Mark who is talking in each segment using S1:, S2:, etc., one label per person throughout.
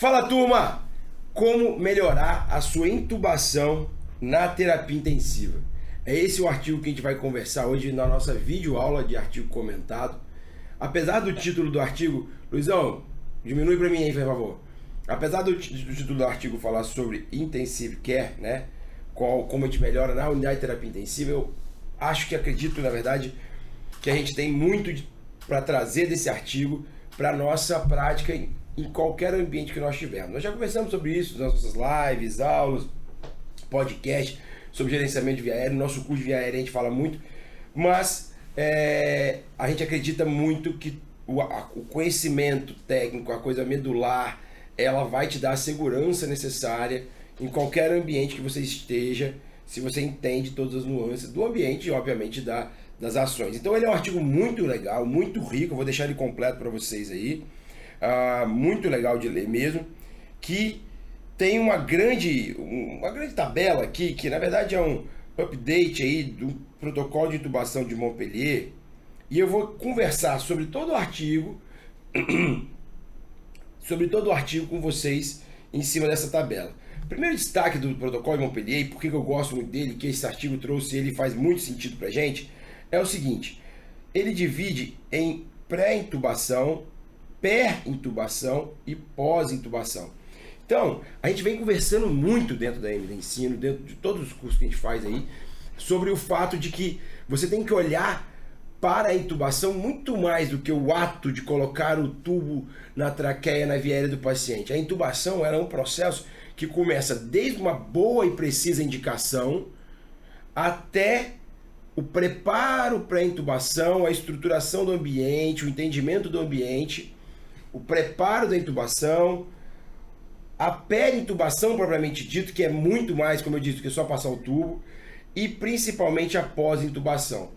S1: Fala, turma! Como melhorar a sua intubação na terapia intensiva? É esse o artigo que a gente vai conversar hoje na nossa videoaula de artigo comentado. Apesar do título do artigo... Luizão, diminui para mim aí, por favor. Apesar do título do artigo falar sobre intensive care, né? Como a gente melhora na unidade de terapia intensiva, eu acredito, na verdade, que a gente tem muito para trazer desse artigo para a nossa prática em qualquer ambiente que nós tivermos. Nós já conversamos sobre isso nas nossas lives, aulas, podcast, sobre gerenciamento de via aérea. No nosso curso de via aérea a gente fala muito, mas a gente acredita muito que o conhecimento técnico, a coisa medular, ela vai te dar a segurança necessária em qualquer ambiente que você esteja, se você entende todas as nuances do ambiente e, obviamente, das ações. Então ele é um artigo muito legal, muito rico, eu vou deixar ele completo para vocês aí. Muito legal de ler mesmo, que tem uma grande tabela aqui, que na verdade é um update aí do protocolo de intubação de Montpellier, e eu vou conversar sobre todo o artigo com vocês em cima dessa tabela. Primeiro destaque do protocolo de Montpellier, e por que eu gosto muito dele, que esse artigo trouxe, ele faz muito sentido pra gente, é o seguinte: ele divide em pré-intubação, pré-intubação e pós-intubação. Então, a gente vem conversando muito dentro da EMD Ensino, dentro de todos os cursos que a gente faz aí, sobre o fato de que você tem que olhar para a intubação muito mais do que o ato de colocar o tubo na traqueia, na via aérea do paciente. A intubação era um processo que começa desde uma boa e precisa indicação até o preparo para a intubação, a estruturação do ambiente, o entendimento do ambiente, o preparo da intubação, a peri-intubação propriamente dito, que é muito mais, como eu disse, do que só passar o tubo, e principalmente a pós-intubação.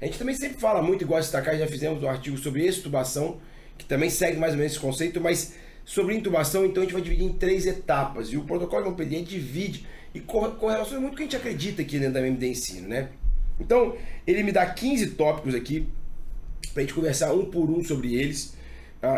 S1: A gente também sempre fala muito, igual a destacar, já fizemos um artigo sobre extubação, que também segue mais ou menos esse conceito, mas sobre intubação, então a gente vai dividir em 3 etapas, e o protocolo de Montpellier divide e correlaciona muito o que a gente acredita aqui dentro da MMD Ensino, né? Então, ele me dá 15 tópicos aqui, para a gente conversar um por um sobre eles,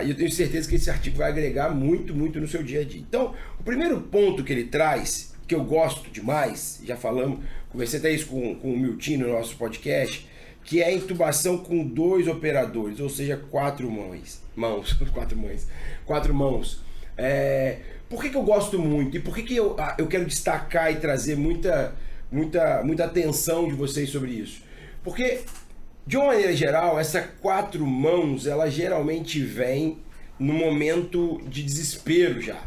S1: e eu tenho certeza que esse artigo vai agregar muito, muito no seu dia a dia. Então, o primeiro ponto que ele traz, que eu gosto demais, já falamos, conversei até isso com o Milton no nosso podcast, que é a intubação com 2 operadores, ou seja, 4 mãos. Por que eu gosto muito? E por que eu quero destacar e trazer muita atenção de vocês sobre isso? Porque, de uma maneira geral, essa 4 mãos, ela geralmente vem no momento de desespero já.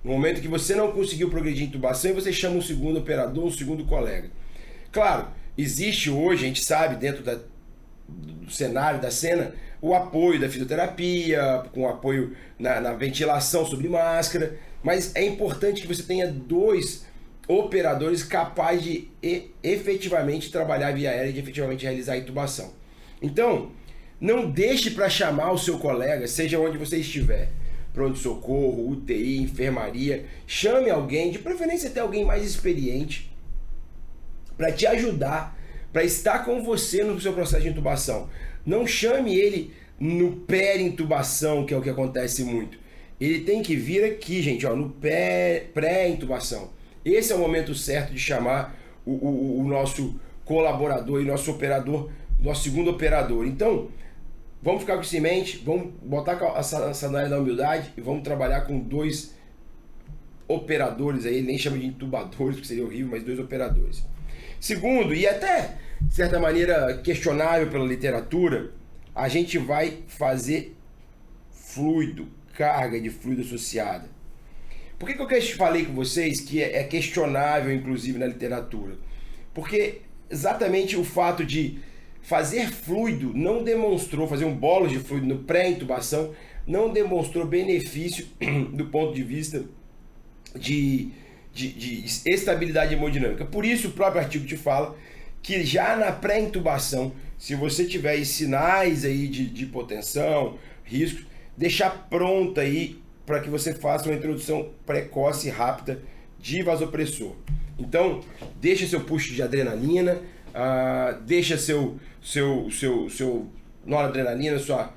S1: No momento que você não conseguiu progredir em intubação e você chama um segundo operador, um segundo colega. Claro, existe hoje, a gente sabe, dentro do cenário, da cena, o apoio da fisioterapia, com apoio na ventilação sobre máscara, mas é importante que você tenha 2 operadores capazes de efetivamente trabalhar via aérea e de efetivamente realizar a intubação. Então, não deixe para chamar o seu colega, seja onde você estiver, pronto-socorro, UTI, enfermaria, chame alguém, de preferência até alguém mais experiente, para te ajudar, para estar com você no seu processo de intubação. Não chame ele no pré-intubação, que é o que acontece muito. Ele tem que vir aqui, gente, ó, no pré-intubação. Esse é o momento certo de chamar o nosso colaborador e nosso operador, nosso segundo operador. Então, vamos ficar com isso em mente, vamos botar a sandália da humildade e vamos trabalhar com 2 operadores aí, nem chama de intubadores, porque seria horrível, mas 2 operadores. Segundo, e até de certa maneira questionável pela literatura, a gente vai fazer fluido, carga de fluido associada. Por que eu falei com vocês que é questionável, inclusive, na literatura? Porque exatamente o fato de fazer fluido não demonstrou, fazer um bolus de fluido no pré-intubação, não demonstrou benefício do ponto de vista de estabilidade hemodinâmica. Por isso o próprio artigo te fala que já na pré-intubação, se você tiver sinais aí de hipotensão, riscos, deixar pronta aí para que você faça uma introdução precoce e rápida de vasopressor. Então, deixa seu push de adrenalina, deixa seu noradrenalina, sua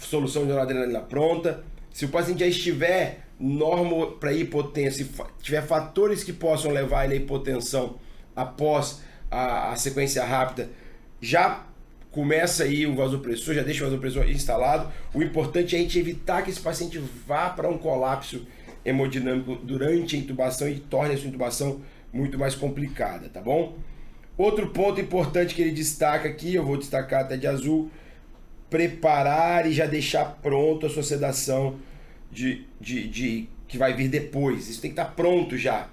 S1: solução de noradrenalina pronta. Se o paciente já estiver normo para hipotensão, se tiver fatores que possam levar ele à hipotensão após a sequência rápida, já começa aí o vasopressor, já deixa o vasopressor instalado. O importante é a gente evitar que esse paciente vá para um colapso hemodinâmico durante a intubação e torne a sua intubação muito mais complicada, tá bom? Outro ponto importante que ele destaca aqui, eu vou destacar até de azul, preparar e já deixar pronto a sua sedação que vai vir depois. Isso tem que estar pronto já.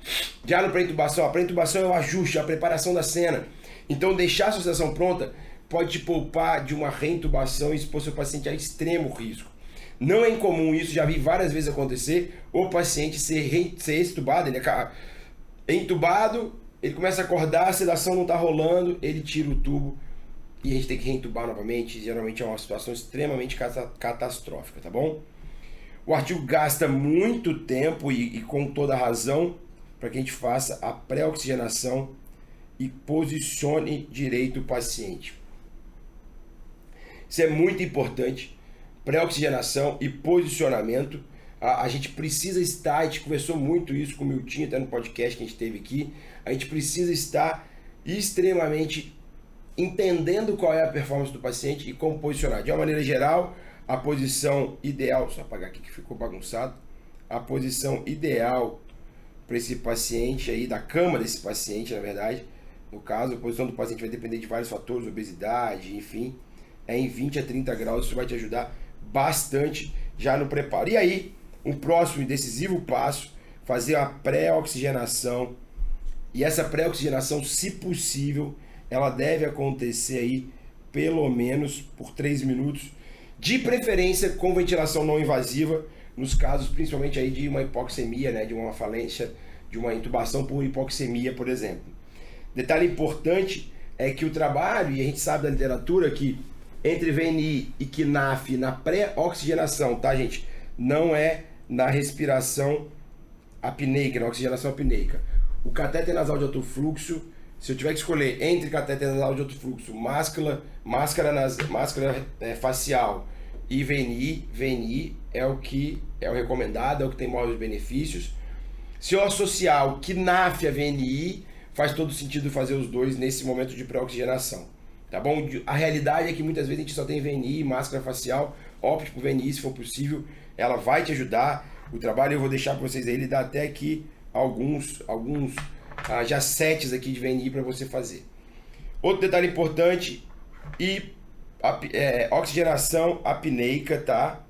S1: Já no pré-intubação, a pré-intubação é o ajuste, a preparação da cena. Então deixar a sua sedação pronta pode te poupar de uma reintubação e expor seu paciente a extremo risco. Não é incomum isso, já vi várias vezes acontecer, o paciente ser extubado, ele acaba entubado, ele começa a acordar, a sedação não está rolando, ele tira o tubo e a gente tem que reintubar novamente. Geralmente é uma situação extremamente catastrófica, tá bom? O artigo gasta muito tempo e com toda razão para que a gente faça a pré-oxigenação e posicione direito o paciente. Isso é muito importante, pré-oxigenação e posicionamento. A gente precisa estar, a gente conversou muito isso com o Miltinho, até no podcast que a gente teve aqui, a gente precisa estar extremamente entendendo qual é a performance do paciente e como posicionar. De uma maneira geral, a posição ideal, só apagar aqui que ficou bagunçado, a posição ideal para esse paciente aí, da cama desse paciente, na verdade, no caso, a posição do paciente vai depender de vários fatores, obesidade, enfim, é em 20 a 30 graus, isso vai te ajudar bastante já no preparo. E aí, um próximo e decisivo passo, fazer a pré-oxigenação, e essa pré-oxigenação, se possível, ela deve acontecer aí pelo menos por 3 minutos, de preferência com ventilação não invasiva, nos casos principalmente aí de uma hipoxemia, né, de uma falência, de uma intubação por hipoxemia, por exemplo. Detalhe importante é que o trabalho, e a gente sabe da literatura que entre VNI e KNAF na pré-oxigenação, tá, gente? Não é na respiração apneica, na oxigenação apneica. O catéter nasal de alto fluxo, se eu tiver que escolher entre catéter nasal de alto fluxo, máscara facial e VNI é o que é o recomendado, é o que tem maiores benefícios. Se eu associar o KNAF a VNI, faz todo sentido fazer os dois nesse momento de pré-oxigenação, tá bom? A realidade é que muitas vezes a gente só tem VNI e máscara facial, opte por VNI se for possível, ela vai te ajudar. O trabalho eu vou deixar para vocês aí, ele dá até aqui alguns já sets aqui de VNI para você fazer. Outro detalhe importante, oxigenação apneica, tá?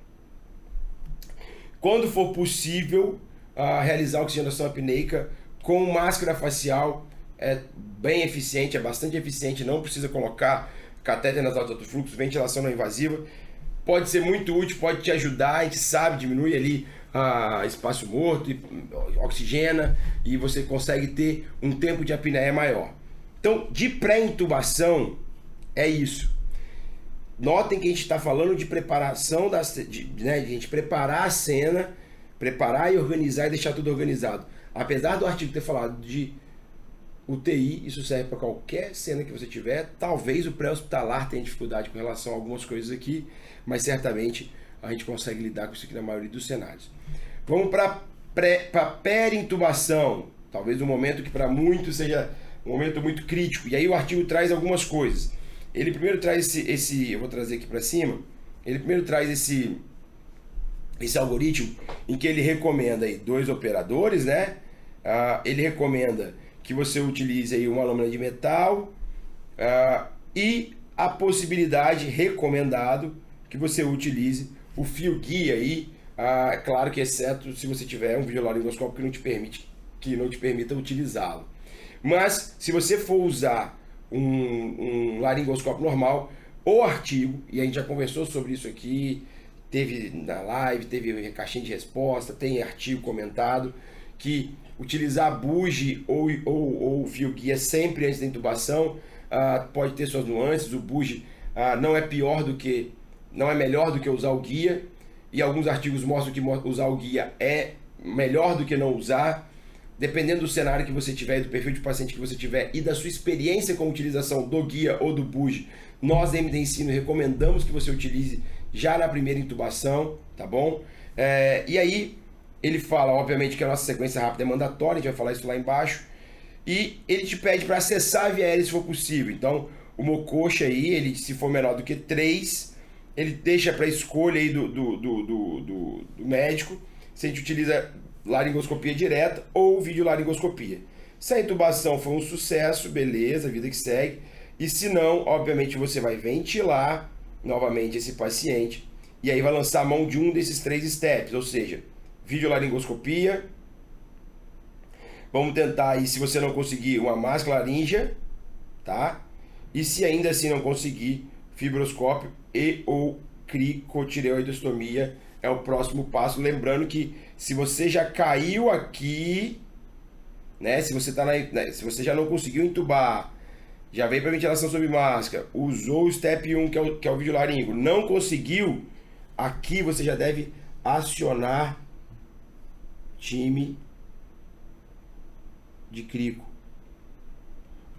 S1: Quando for possível realizar a oxigenação apneica com máscara facial, é bem eficiente, é bastante eficiente, não precisa colocar catéter nasal de alto fluxo, ventilação não invasiva. Pode ser muito útil, pode te ajudar, a gente sabe, diminui ali espaço morto, oxigena e você consegue ter um tempo de apneia maior. Então, de pré-intubação, é isso. Notem que a gente está falando de preparação, de a gente preparar a cena, preparar e organizar e deixar tudo organizado. Apesar do artigo ter falado de UTI, isso serve para qualquer cena que você tiver. Talvez o pré-hospitalar tenha dificuldade com relação a algumas coisas aqui, mas certamente a gente consegue lidar com isso aqui na maioria dos cenários. Vamos para peri-intubação, talvez um momento que para muitos seja um momento muito crítico. E aí o artigo traz algumas coisas. Ele primeiro traz eu vou trazer aqui para cima, ele primeiro traz esse algoritmo em que ele recomenda aí 2 operadores, né? Ele recomenda que você utilize aí uma lâmina de metal e a possibilidade, recomendado, que você utilize o fio guia aí, claro que exceto se você tiver um videolaringoscópio que não te permita utilizá-lo. Mas se você for usar um laringoscópio normal, o artigo, e a gente já conversou sobre isso aqui, teve na live, teve caixinha de resposta, tem artigo comentado, que utilizar bugie ou fio guia sempre antes da intubação pode ter suas nuances. O bugie não é melhor do que usar o guia, e alguns artigos mostram que usar o guia é melhor do que não usar. Dependendo do cenário que você tiver, do perfil de paciente que você tiver e da sua experiência com a utilização do guia ou do bugie, nós da MD Ensino recomendamos que você utilize já na primeira intubação, tá bom? E aí, Ele fala, obviamente, que a nossa sequência rápida é mandatória, a gente vai falar isso lá embaixo. E ele te pede para acessar a via aérea se for possível. Então, o mocoxa aí, ele, se for menor do que 3, ele deixa para escolha aí do médico se a gente utiliza laringoscopia direta ou videolaringoscopia. Se a intubação for um sucesso, beleza, vida que segue. E se não, obviamente você vai ventilar novamente esse paciente e aí vai lançar a mão de um desses 3 steps, ou seja, videolaringoscopia. Vamos tentar aí, se você não conseguir, uma máscara laríngea, tá? E se ainda assim não conseguir, fibroscópio e ou cricotireoidostomia é o próximo passo. Lembrando que se você já caiu aqui, né? Se você se você já não conseguiu entubar, já veio para ventilação sob máscara, usou o step 1, que é o videolaringo, não conseguiu, aqui você já deve acionar time de crico.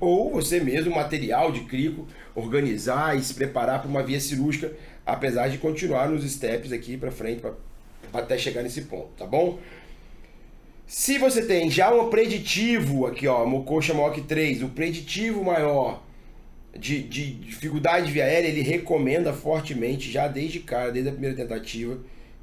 S1: Ou você mesmo, material de crico, organizar e se preparar para uma via cirúrgica, apesar de continuar nos steps aqui para frente, até chegar nesse ponto, tá bom? Se você tem já um preditivo aqui, ó, mocoxa maior que 3, um preditivo maior de dificuldade de via aérea, ele recomenda fortemente, já desde cara, desde a primeira tentativa,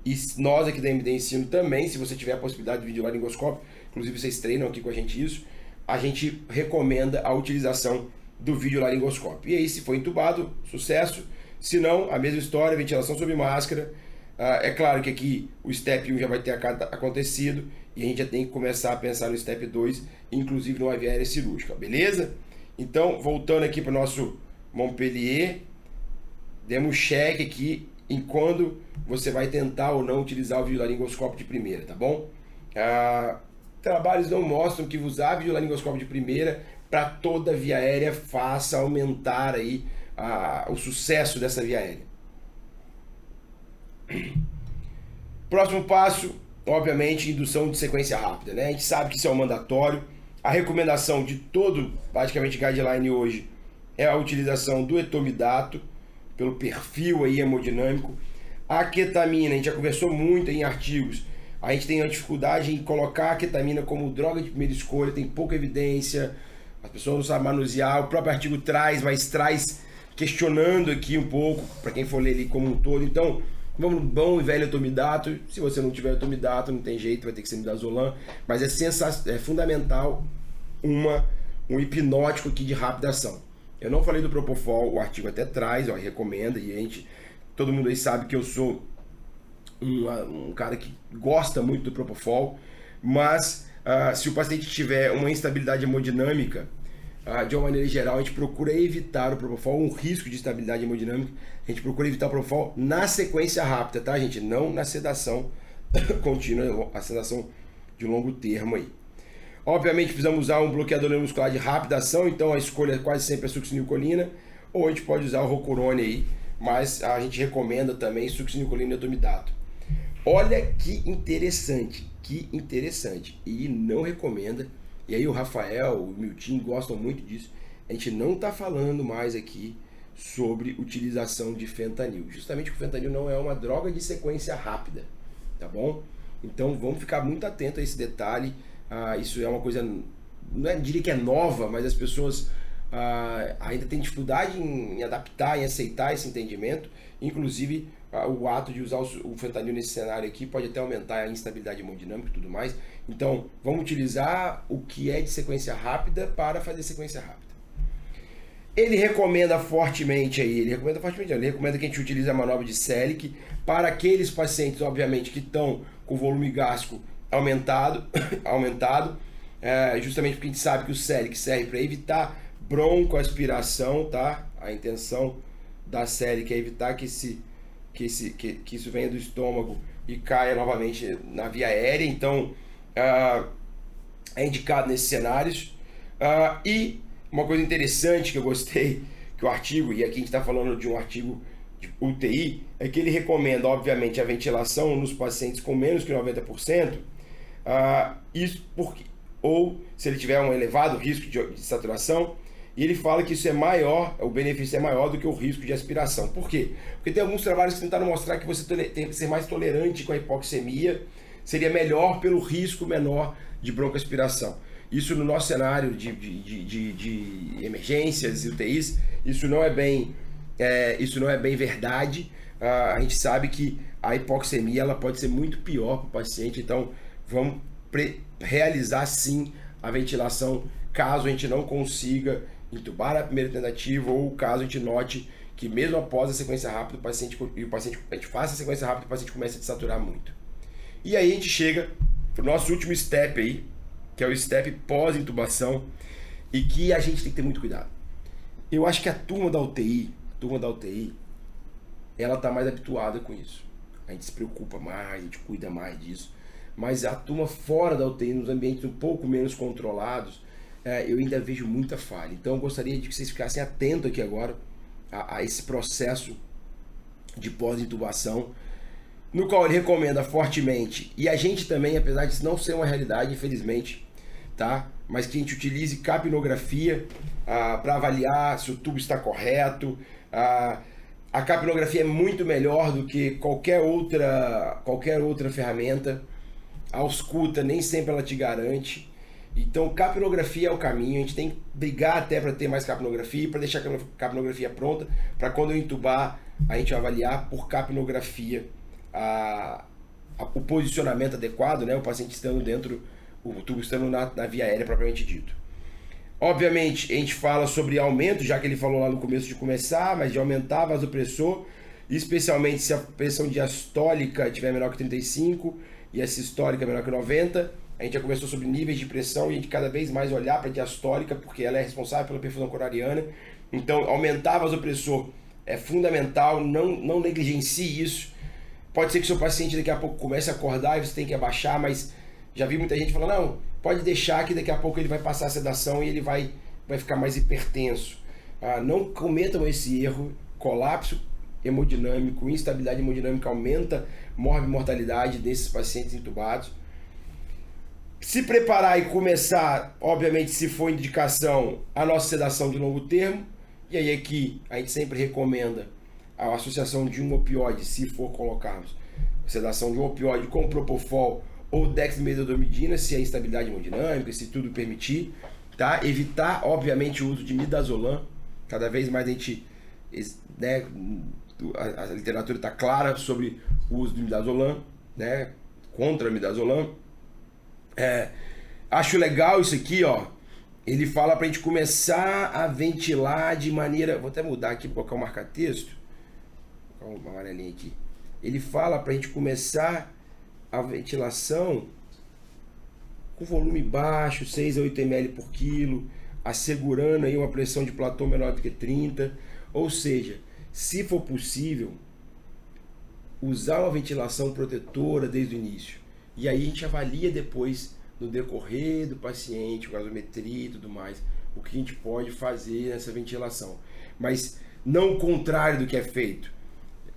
S1: e nós aqui da MD Ensino também, se você tiver a possibilidade de videolaringoscópio, inclusive vocês treinam aqui com a gente isso, a gente recomenda a utilização do videolaringoscópio. E aí, se for entubado, sucesso. Se não, a mesma história, ventilação sob máscara. É claro que aqui o step 1 já vai ter acontecido e a gente já tem que começar a pensar no step 2, inclusive numa via aérea cirúrgica, beleza? Então, voltando aqui para o nosso Montpellier, demos check aqui em quando você vai tentar ou não utilizar o videolaringoscópio de primeira, tá bom? Trabalhos não mostram que usar videolaringoscópio de primeira para toda a via aérea faça aumentar aí o sucesso dessa via aérea. Próximo passo, obviamente, indução de sequência rápida, né? A gente sabe que isso é um mandatório. A recomendação de todo, praticamente, guideline hoje é a utilização do etomidato, pelo perfil aí hemodinâmico. A ketamina, a gente já conversou muito em artigos, a gente tem uma dificuldade em colocar a ketamina como droga de primeira escolha, tem pouca evidência, as pessoas não sabem manusear, o próprio artigo traz, mas traz questionando aqui um pouco, para quem for ler ali como um todo. Então, vamos no bom e velho etomidato. Se você não tiver etomidato, não tem jeito, vai ter que ser midazolam, mas é fundamental um hipnótico aqui de rápida ação. Eu não falei do Propofol, o artigo até traz, ó, recomenda, e todo mundo aí sabe que eu sou um cara que gosta muito do Propofol, mas se o paciente tiver uma instabilidade hemodinâmica, de uma maneira geral, a gente procura evitar o Propofol, um risco de instabilidade hemodinâmica, a gente procura evitar o Propofol na sequência rápida, tá, gente? Não na sedação contínua, a sedação de longo termo aí. Obviamente precisamos usar um bloqueador neuromuscular de rápida ação, então a escolha quase sempre é succinilcolina, ou a gente pode usar o Rocurone aí, mas a gente recomenda também succinilcolina e etomidato. Olha que interessante, e não recomenda, e aí o Rafael, o Milton gostam muito disso, a gente não está falando mais aqui sobre utilização de fentanil, justamente porque o fentanil não é uma droga de sequência rápida, tá bom? Então vamos ficar muito atento a esse detalhe. Isso é uma coisa, não diria que é nova, mas as pessoas ainda têm dificuldade em adaptar, em aceitar esse entendimento. Inclusive, o ato de usar o fentanil nesse cenário aqui pode até aumentar a instabilidade hemodinâmica e tudo mais. Então, vamos utilizar o que é de sequência rápida para fazer sequência rápida. Ele recomenda fortemente ele recomenda que a gente utilize a manobra de Selick para aqueles pacientes, obviamente, que estão com volume gástrico aumentado, justamente porque a gente sabe que o Selick serve para evitar broncoaspiração, tá? A intenção da Selick é evitar que isso venha do estômago e caia novamente na via aérea, então é indicado nesses cenários. E uma coisa interessante que eu gostei, que o artigo, e aqui a gente está falando de um artigo de UTI, é que ele recomenda, obviamente, a ventilação nos pacientes com menos que 90%, isso porque, ou se ele tiver um elevado risco de saturação, e ele fala que isso é maior, o benefício é maior do que o risco de aspiração. Por quê? Porque tem alguns trabalhos que tentaram mostrar que você tem que ser mais tolerante com a hipoxemia seria melhor pelo risco menor de broncoaspiração. Isso no nosso cenário de emergências e UTIs, isso não é bem verdade. A gente sabe que a hipoxemia ela pode ser muito pior para o paciente, então vamos realizar sim a ventilação caso a gente não consiga intubar na primeira tentativa ou caso a gente note que mesmo após a sequência rápida a gente faça a sequência rápida e o paciente começa a desaturar muito. E aí a gente chega para o nosso último step aí, que é o step pós-intubação, e que a gente tem que ter muito cuidado. Eu acho que a turma da UTI, ela está mais habituada com isso. A gente se preocupa mais, a gente cuida mais disso. Mas a turma fora da UTI, nos ambientes um pouco menos controlados, eu ainda vejo muita falha. Então eu gostaria de que vocês ficassem atentos aqui agora a esse processo de pós-intubação, no qual ele recomenda fortemente, e a gente também, apesar disso não ser uma realidade, infelizmente, tá? Mas que a gente utilize capnografia para avaliar se o tubo está correto. A capnografia é muito melhor do que qualquer outra ferramenta. A ausculta nem sempre ela te garante. Então, capnografia é o caminho. A gente tem que brigar até para ter mais capnografia, para deixar a capnografia pronta, para quando eu intubar, a gente avaliar por capnografia o posicionamento adequado, né? O paciente estando dentro, o tubo estando na via aérea propriamente dito. Obviamente, a gente fala sobre aumento, já que ele falou lá no começo de começar, mas de aumentar vasopressor, especialmente se a pressão diastólica estiver menor que 35 e a sistólica menor que 90. A gente já conversou sobre níveis de pressão e a gente cada vez mais olhar para a diastólica, porque ela é responsável pela perfusão coronariana. Então, aumentar a vasopressor é fundamental, não negligencie isso. Pode ser que o seu paciente daqui a pouco comece a acordar e você tem que abaixar, mas já vi muita gente falando, não, pode deixar que daqui a pouco ele vai passar a sedação e ele vai ficar mais hipertenso. Não cometam esse erro. Colapso hemodinâmico, instabilidade hemodinâmica aumenta mortalidade desses pacientes intubados. Se preparar e começar, obviamente, se for indicação, a nossa sedação de longo termo. E aí aqui a gente sempre recomenda a associação de um opioide, se for colocarmos sedação de um opioide com propofol ou dexmedetomidina, se a instabilidade hemodinâmica, se tudo permitir, tá? Evitar, obviamente, o uso de midazolam. Cada vez mais a gente, né, a literatura está clara sobre o uso do midazolam, né, contra midazolam. Acho legal isso aqui, ó. Ele fala para a gente começar a ventilar de maneira... Vou até mudar aqui para colocar um marca-texto. Vou colocar uma amarelinha aqui. Ele fala para a gente começar a ventilação com volume baixo, 6 a 8 ml por quilo, assegurando aí uma pressão de platô menor do que 30. Ou seja, se for possível, usar uma ventilação protetora desde o início. E aí a gente avalia depois, no decorrer do paciente, gasometria e tudo mais, o que a gente pode fazer nessa ventilação. Mas não o contrário do que é feito.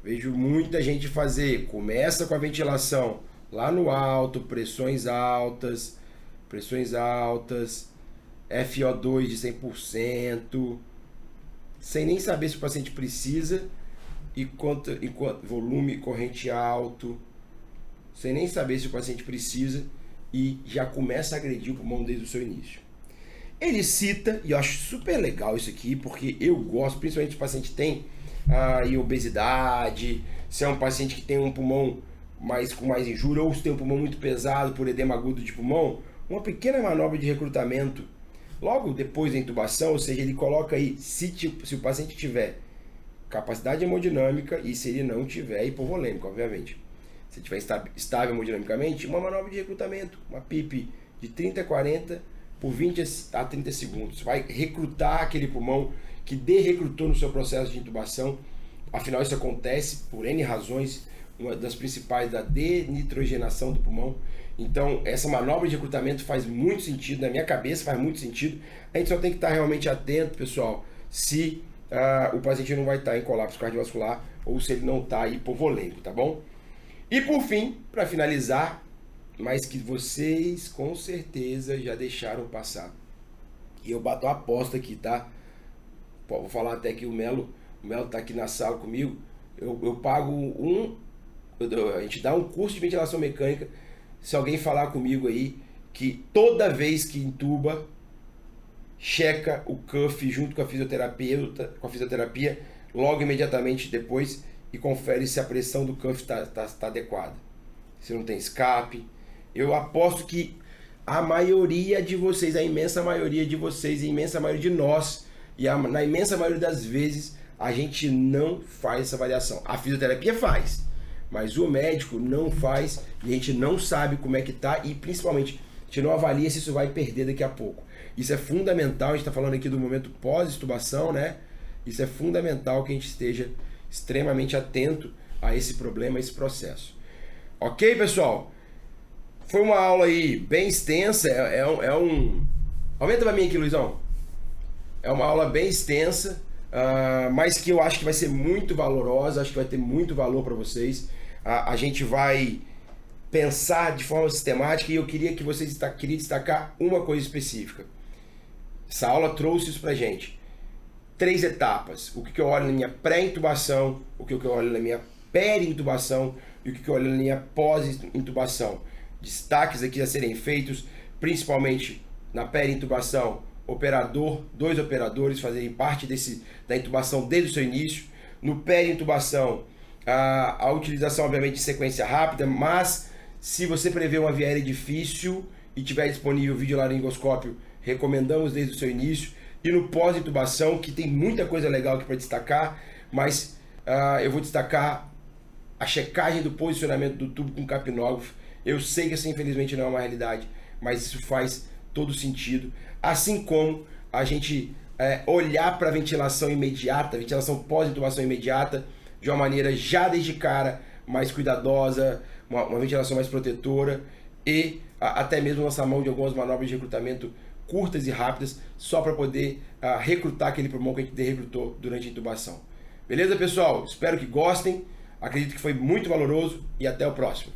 S1: Vejo muita gente fazer, começa com a ventilação lá no alto, pressões altas, FO2 de 100%, sem nem saber se o paciente precisa, e quanto volume corrente alto, sem nem saber se o paciente precisa, e já começa a agredir o pulmão desde o seu início. Ele cita, e eu acho super legal isso aqui, porque eu gosto, principalmente se o paciente tem obesidade, se é um paciente que tem um pulmão com mais injúria, ou se tem um pulmão muito pesado por edema agudo de pulmão, uma pequena manobra de recrutamento logo depois da intubação, ou seja, ele coloca aí, se o paciente tiver capacidade hemodinâmica e se ele não tiver hipovolêmico, obviamente. Se estiver estável hemodinamicamente, uma manobra de recrutamento, uma PIP de 30 a 40 por 20 a 30 segundos. Vai recrutar aquele pulmão que recrutou no seu processo de intubação. Afinal, isso acontece por N razões, uma das principais da denitrogenação do pulmão. Então, essa manobra de recrutamento faz muito sentido, na minha cabeça faz muito sentido. A gente só tem que estar realmente atento, pessoal, se o paciente não vai estar em colapso cardiovascular ou se ele não está hipovolêmico, tá bom? E por fim, para finalizar, mas que vocês com certeza já deixaram passar, e eu bato a aposta aqui, tá? Vou falar até que o Melo tá aqui na sala comigo, eu pago a gente dá um curso de ventilação mecânica se alguém falar comigo aí que toda vez que intuba, checa o cuff junto com a fisioterapia, logo imediatamente depois, e confere se a pressão do cuff tá adequada. Se não tem escape. Eu aposto que a maioria de vocês, a imensa maioria de vocês, a imensa maioria de nós, e na imensa maioria das vezes, a gente não faz essa avaliação. A fisioterapia faz, mas o médico não faz e a gente não sabe como é que tá e principalmente a gente não avalia se isso vai perder daqui a pouco. Isso é fundamental, a gente está falando aqui do momento pós-extubação, né? Isso é fundamental que a gente esteja extremamente atento a esse problema, a esse processo. Ok, pessoal? Foi uma aula aí bem extensa, Aumenta pra mim aqui, Luizão. É uma aula bem extensa, mas que eu acho que vai ser muito valorosa, acho que vai ter muito valor para vocês. A gente vai pensar de forma sistemática e eu queria que vocês destacar uma coisa específica. Essa aula trouxe isso pra gente. 3 etapas. O que eu olho na minha pré-intubação, o que eu olho na minha peri-intubação e o que eu olho na minha pós-intubação. Destaques aqui a serem feitos, principalmente na peri-intubação, dois operadores fazerem parte da intubação desde o seu início. No peri-intubação, a utilização obviamente de sequência rápida, mas se você prevê uma viária difícil e tiver disponível o videolaringoscópio, recomendamos desde o seu início. E no pós-intubação, que tem muita coisa legal aqui para destacar, mas eu vou destacar a checagem do posicionamento do tubo com capnógrafo. Eu sei que essa infelizmente não é uma realidade, mas isso faz todo sentido. Assim como a gente olhar para a ventilação imediata, ventilação pós-intubação imediata, de uma maneira já desde cara, mais cuidadosa, uma ventilação mais protetora e até mesmo lançar mão de algumas manobras de recrutamento curtas e rápidas, só para poder recrutar aquele pulmão que a gente recrutou durante a intubação. Beleza, pessoal? Espero que gostem. Acredito que foi muito valoroso e até o próximo.